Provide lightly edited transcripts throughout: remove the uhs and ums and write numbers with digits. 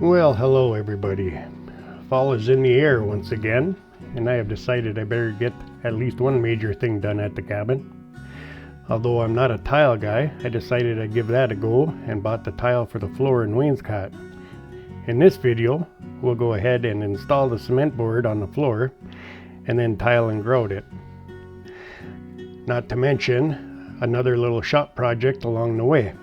Well, hello everybody. Fall is in the air once again, and I have decided I better get at least one major thing done at the cabin. Although I'm not a tile guy, I decided I'd give that a go and bought the tile for the floor and wainscot. In this video, we'll go ahead and install the cement board on the floor and then tile and grout it. Not to mention another little shop project along the way.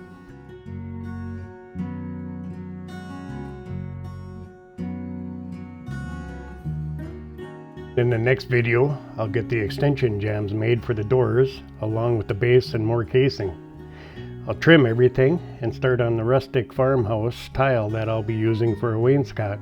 In the next video, I'll get the extension jambs made for the doors, along with the base and more casing. I'll trim everything and start on the rustic farmhouse tile that I'll be using for a wainscot.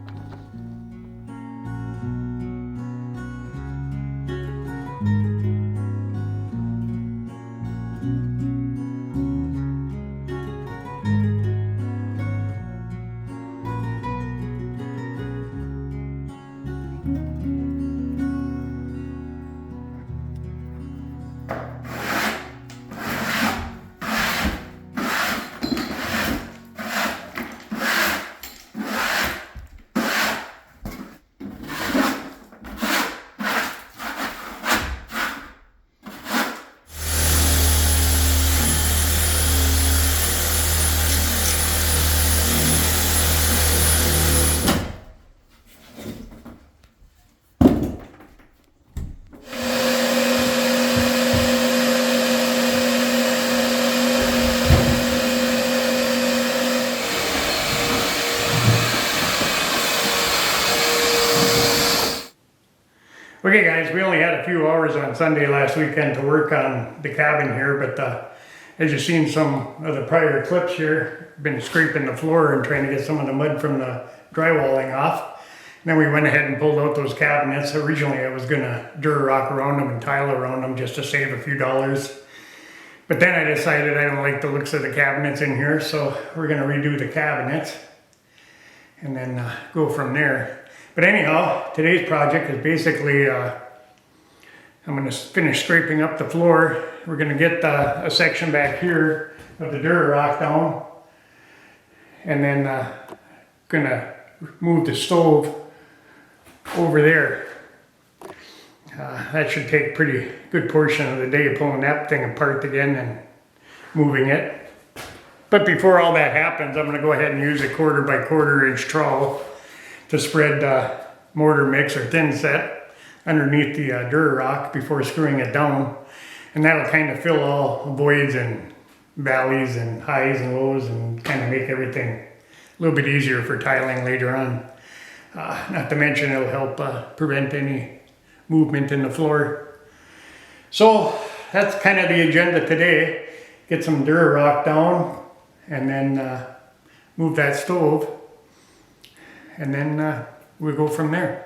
Okay guys, we only had a few hours on Sunday last weekend to work on the cabin here, but as you've seen some of the prior clips here, been scraping the floor and trying to get some of the mud from the drywalling off. And then we went ahead and pulled out those cabinets. Originally I was going to Durarock around them and tile around them just to save a few dollars. But then I decided I don't like the looks of the cabinets in here, so we're going to redo the cabinets and then go from there. But anyhow, today's project is basically, I'm going to finish scraping up the floor. We're going to get a section back here of the Durarock down, and then going to move the stove over there. That should take a pretty good portion of the day pulling that thing apart again and moving it. But before all that happens, I'm going to go ahead and use a 1/4 by 1/4 inch trowel to spread mortar mix or thin set underneath the Durarock before screwing it down. And that'll kind of fill all voids and valleys and highs and lows and kind of make everything a little bit easier for tiling later on. Not to mention it'll help prevent any movement in the floor. So that's kind of the agenda today. Get some Durarock down and then move that stove. And then we'll go from there.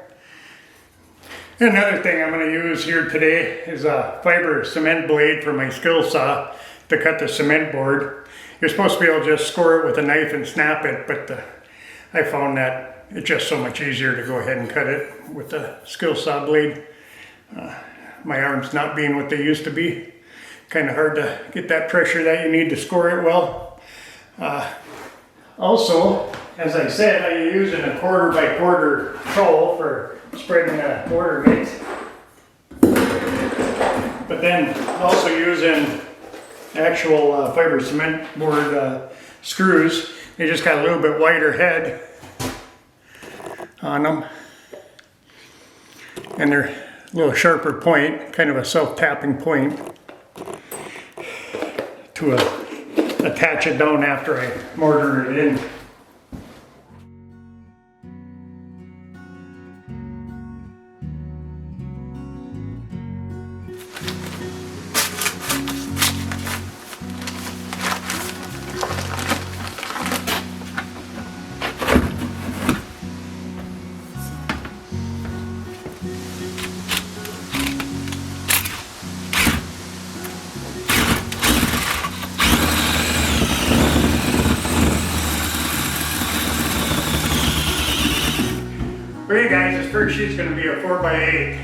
Another thing I'm going to use here today is a fiber cement blade for my skill saw to cut the cement board. You're supposed to be able to just score it with a knife and snap it, but I found that it's just so much easier to go ahead and cut it with the skill saw blade. My arms not being what they used to be. Kind of hard to get that pressure that you need to score it well. Also, as I said, I'm using a 1/4 by 1/4 trowel for spreading the mortar mix. But then also using actual fiber cement board screws. They just got a little bit wider head on them. And they're a little sharper point, kind of a self-tapping point to attach it down after I mortar it in. Okay guys, this first sheet's going to be a 4 by 8.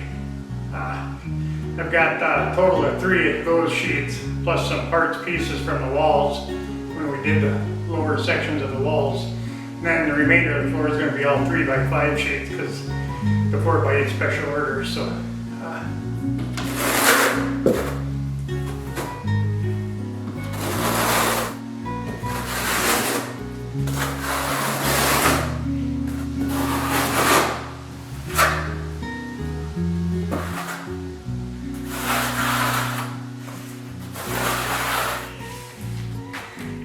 I've got a total of 3 of those sheets, plus some parts pieces from the walls when we did the lower sections of the walls. And then the remainder of the floor is going to be all 3x5 sheets because the 4x8 special order. So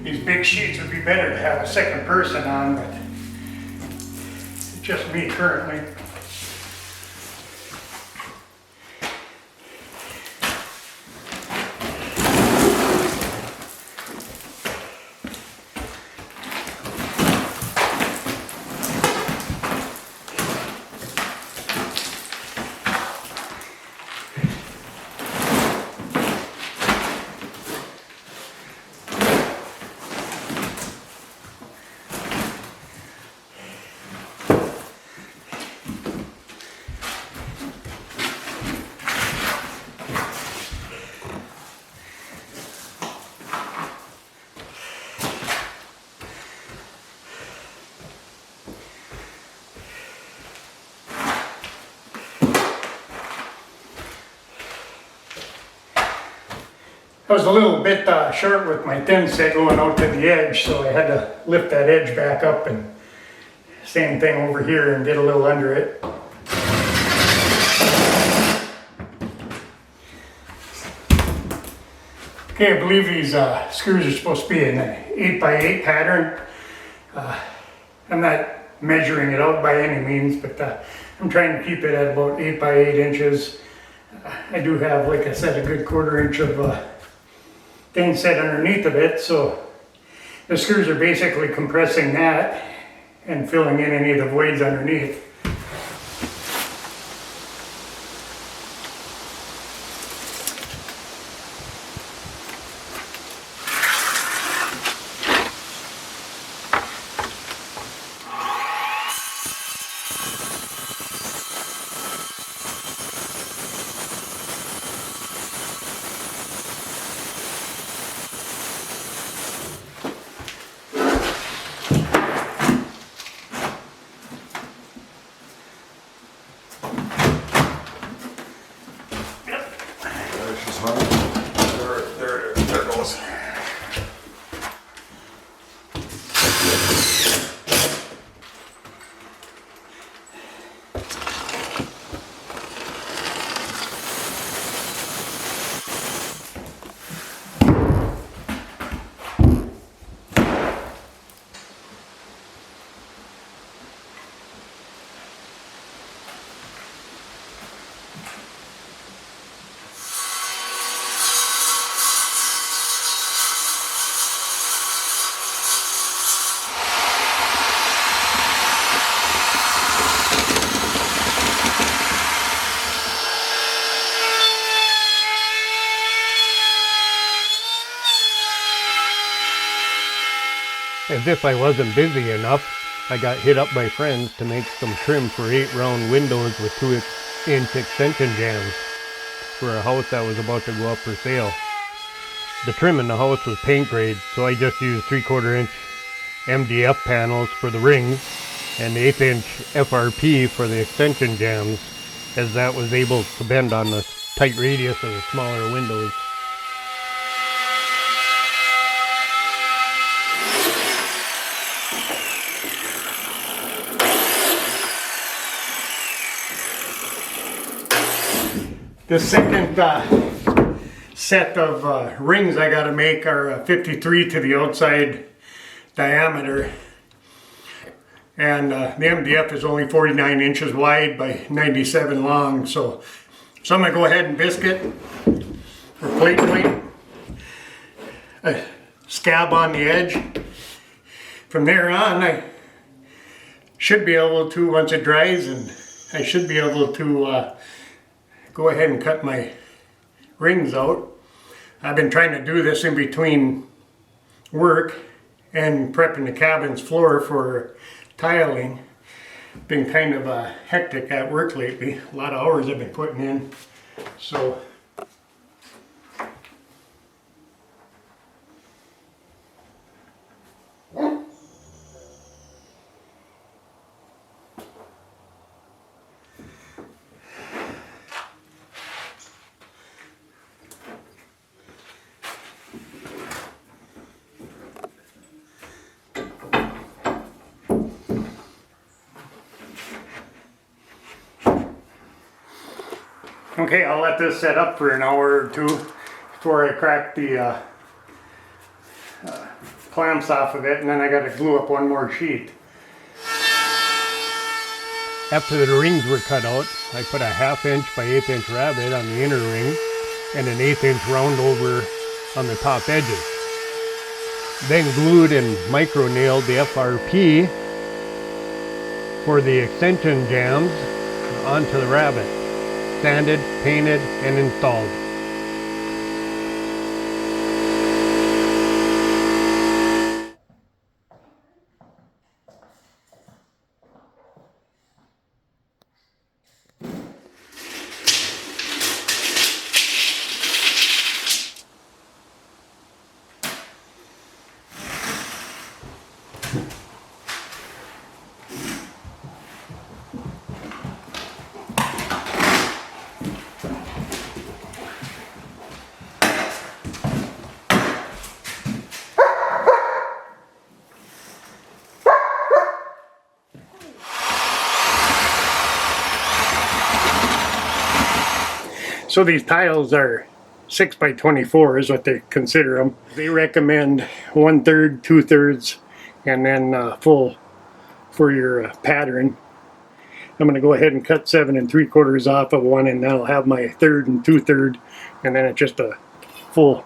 these big sheets would be better to have a second person on, but it's just me currently. I was a little bit short with my thin set going out to the edge, so I had to lift that edge back up, and same thing over here and get a little under it. Okay, I believe these screws are supposed to be in an 8x8 pattern. I'm not measuring it out by any means, but I'm trying to keep it at about 8x8 inches. I do have, like I said, a good 1/4 inch of thin set underneath of it, so the screws are basically compressing that and filling in any of the voids underneath. There it goes. As if I wasn't busy enough, I got hit up by friends to make some trim for 8 round windows with 2-inch extension jambs for a house that was about to go up for sale. The trim in the house was paint grade, so I just used 3/4 inch MDF panels for the rings and the 1/8 inch FRP for the extension jambs, as that was able to bend on the tight radius of the smaller windows. The second set of rings I got to make are 53 to the outside diameter, and the MDF is only 49 inches wide by 97 long, so I'm going to go ahead and biscuit for plate weight, a scab on the edge. From there on, I should be able to, once it dries, and I should be able to go ahead and cut my rings out. I've been trying to do this in between work and prepping the cabin's floor for tiling. Been kind of hectic at work lately. A lot of hours I've been putting in. So Okay, I'll let this set up for an hour or two before I crack the clamps off of it, and then I gotta glue up one more sheet. After the rings were cut out, I put a 1/2 inch by 1/8 inch rabbet on the inner ring and an 1/8 inch round over on the top edges. Then glued and micro nailed the FRP for the extension jambs onto the rabbet. Sanded, painted, and installed. So these tiles are 6 by 24 is what they consider them. They recommend 1/3, 2/3, and then full for your pattern. I'm going to go ahead and cut 7 3/4 off of one, and then I'll have my 1/3 and 2/3, and then it's just a full.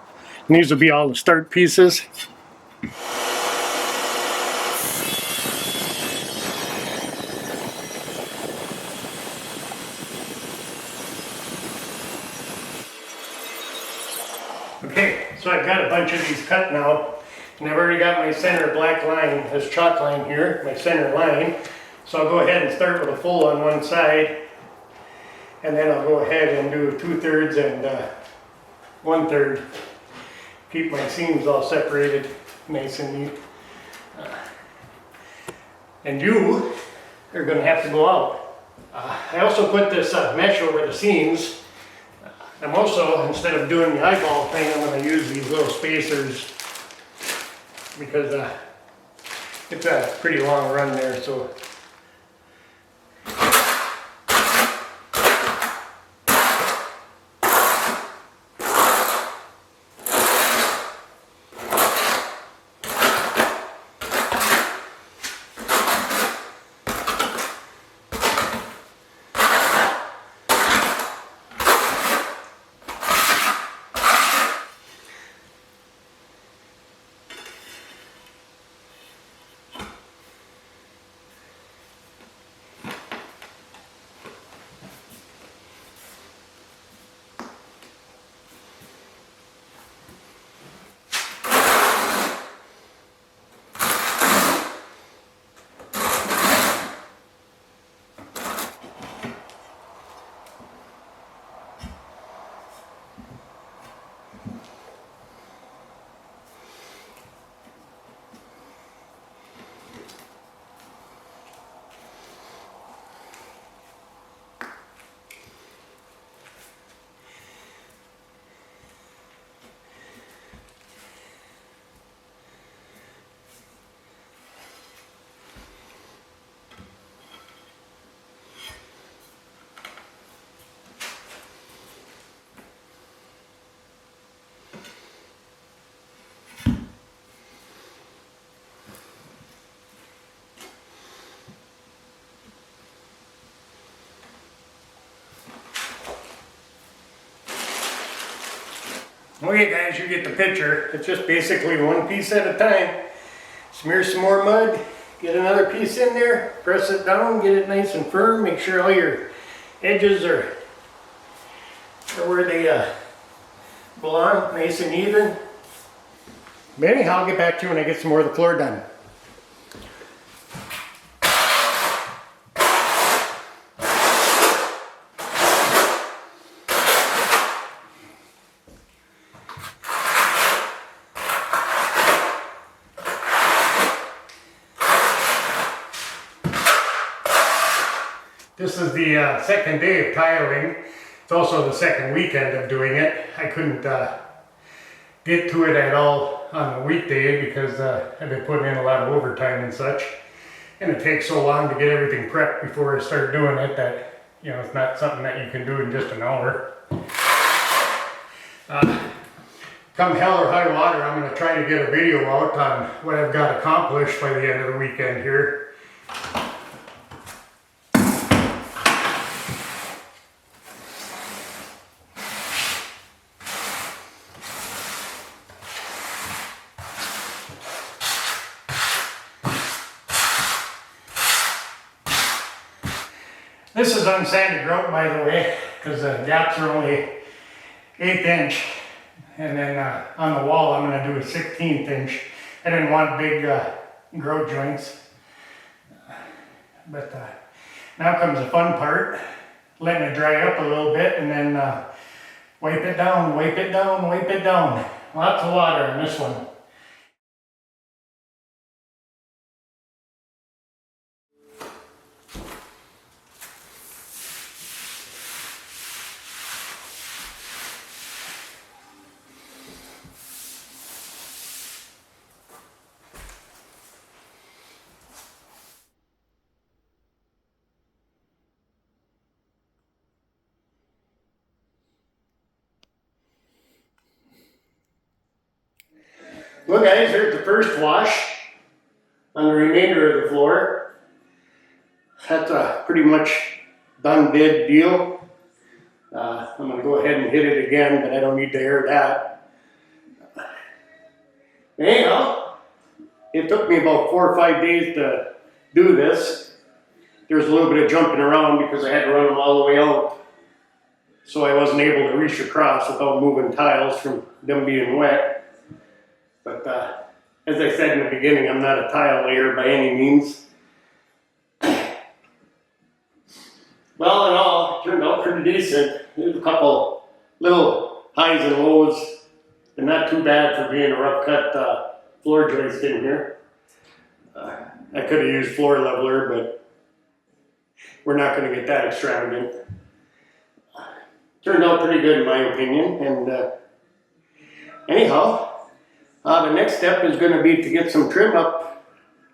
And these will be all the start pieces. Okay, so I've got a bunch of these cut now, and I've already got my center black line, this chalk line here, my center line. So I'll go ahead and start with a full on one side, and then I'll go ahead and do 2/3 and 1/3. Keep my seams all separated, nice and neat. And you are going to have to go out. I also put this mesh over the seams. I'm also, instead of doing the eyeball thing, I'm going to use these little spacers because it's a pretty long run there. So okay guys, you get the picture. It's just basically one piece at a time. Smear some more mud, get another piece in there, press it down, get it nice and firm, make sure all your edges are where they belong, nice and even. But anyhow, I'll get back to you when I get some more of the floor done. This is the second day of tiling. It's also the second weekend of doing it. I couldn't get to it at all on a weekday because I've been putting in a lot of overtime and such. And it takes so long to get everything prepped before I start doing it that you know, it's not something that you can do in just an hour. Come hell or high water, I'm going to try to get a video out on what I've got accomplished by the end of the weekend here. This is unsanded grout, by the way, because the gaps are only 1/8 inch. And then on the wall, I'm going to do a 1/16 inch. I didn't want big grout joints. But now comes the fun part, letting it dry up a little bit and then wipe it down, wipe it down, wipe it down. Lots of water in this one. Well guys, here's the first wash on the remainder of the floor. That's a pretty much done bid deal. I'm going to go ahead and hit it again, but I don't need to air that. Anyhow, it took me about 4 or 5 days to do this. There was a little bit of jumping around because I had to run them all the way out. So I wasn't able to reach across without moving tiles from them being wet. But as I said in the beginning, I'm not a tile layer by any means. Well, in all, it turned out pretty decent. There's a couple little highs and lows, and not too bad for being a rough cut floor joist in here. I could have used floor leveler, but we're not going to get that extravagant. Turned out pretty good in my opinion, and anyhow, the next step is going to be to get some trim up,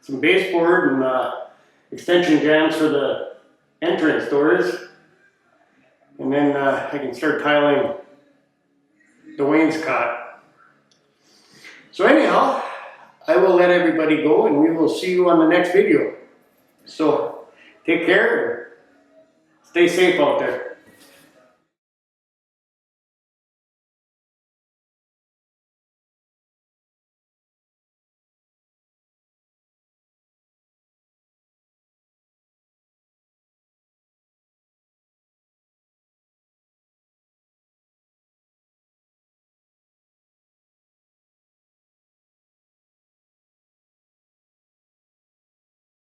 some baseboard and extension jambs for the entrance doors, and then I can start tiling the wainscot. So anyhow, I will let everybody go and we will see you on the next video. So take care and stay safe out there.